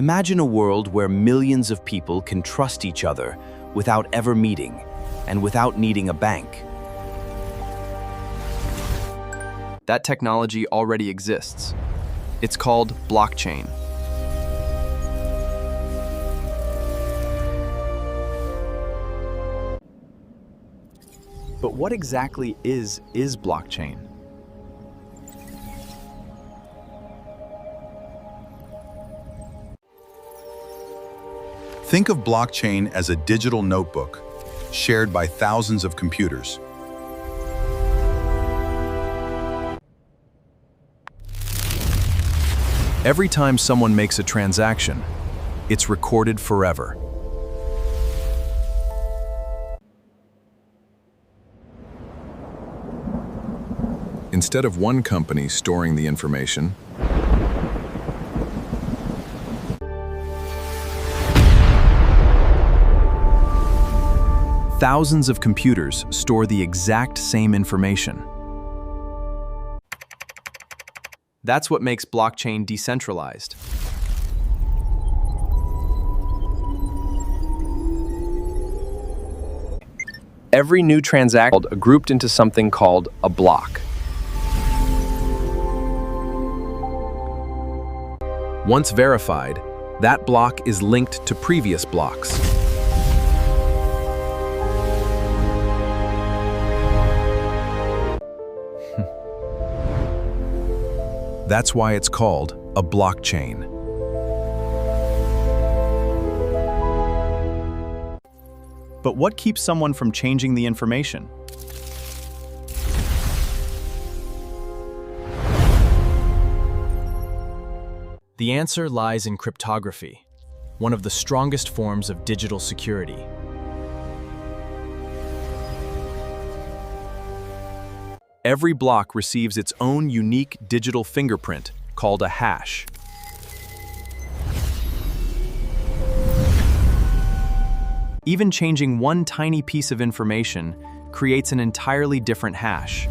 Imagine a world where millions of people can trust each other without ever meeting and without needing a bank. That technology already exists. It's called blockchain. But what exactly is blockchain? Think of blockchain as a digital notebook shared by thousands of computers. Every time someone makes a transaction, it's recorded forever. Instead of one company storing the information, thousands of computers store the exact same information. That's what makes blockchain decentralized. Every new transaction is grouped into something called a block. Once verified, that block is linked to previous blocks. That's why it's called a blockchain. But what keeps someone from changing the information? The answer lies in cryptography, one of the strongest forms of digital security. Every block receives its own unique digital fingerprint, called a hash. Even changing one tiny piece of information creates an entirely different hash.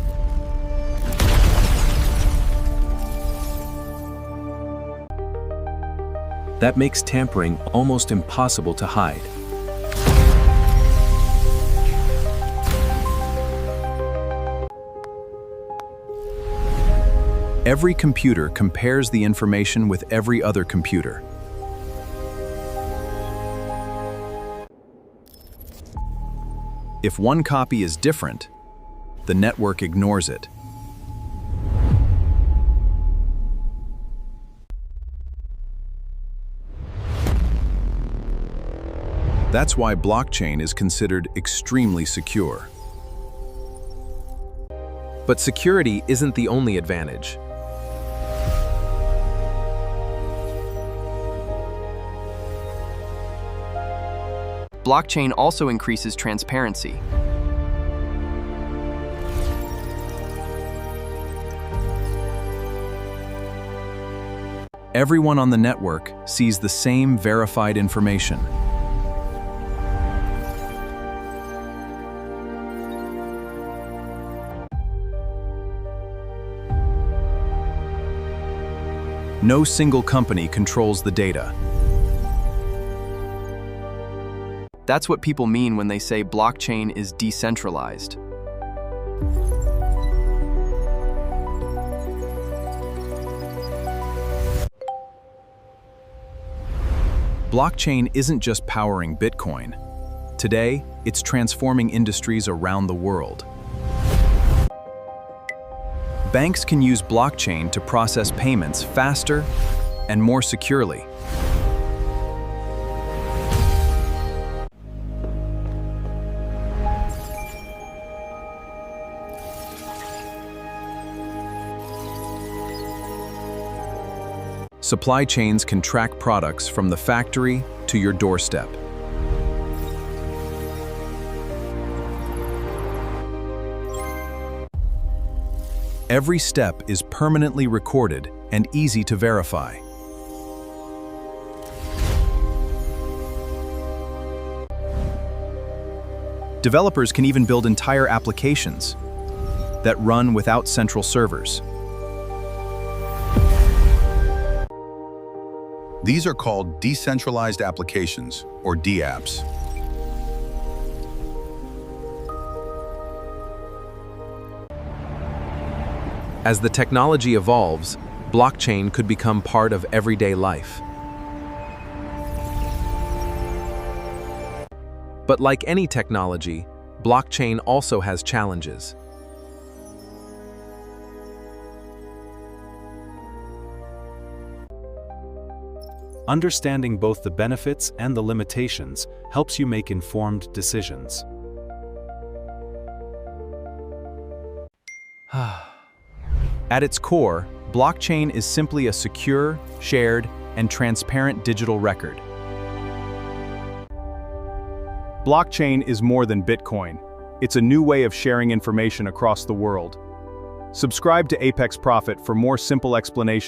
That makes tampering almost impossible to hide. Every computer compares the information with every other computer. If one copy is different, the network ignores it. That's why blockchain is considered extremely secure. But security isn't the only advantage. Blockchain also increases transparency. Everyone on the network sees the same verified information. No single company controls the data. That's what people mean when they say blockchain is decentralized. Blockchain isn't just powering Bitcoin. Today, it's transforming industries around the world. Banks can use blockchain to process payments faster and more securely. Supply chains can track products from the factory to your doorstep. Every step is permanently recorded and easy to verify. Developers can even build entire applications that run without central servers. These are called decentralized applications, or DApps. As the technology evolves, blockchain could become part of everyday life. But like any technology, blockchain also has challenges. Understanding both the benefits and the limitations helps you make informed decisions. At its core, blockchain is simply a secure, shared, and transparent digital record. Blockchain is more than Bitcoin. It's a new way of sharing information across the world. Subscribe to Apex Profit for more simple explanations.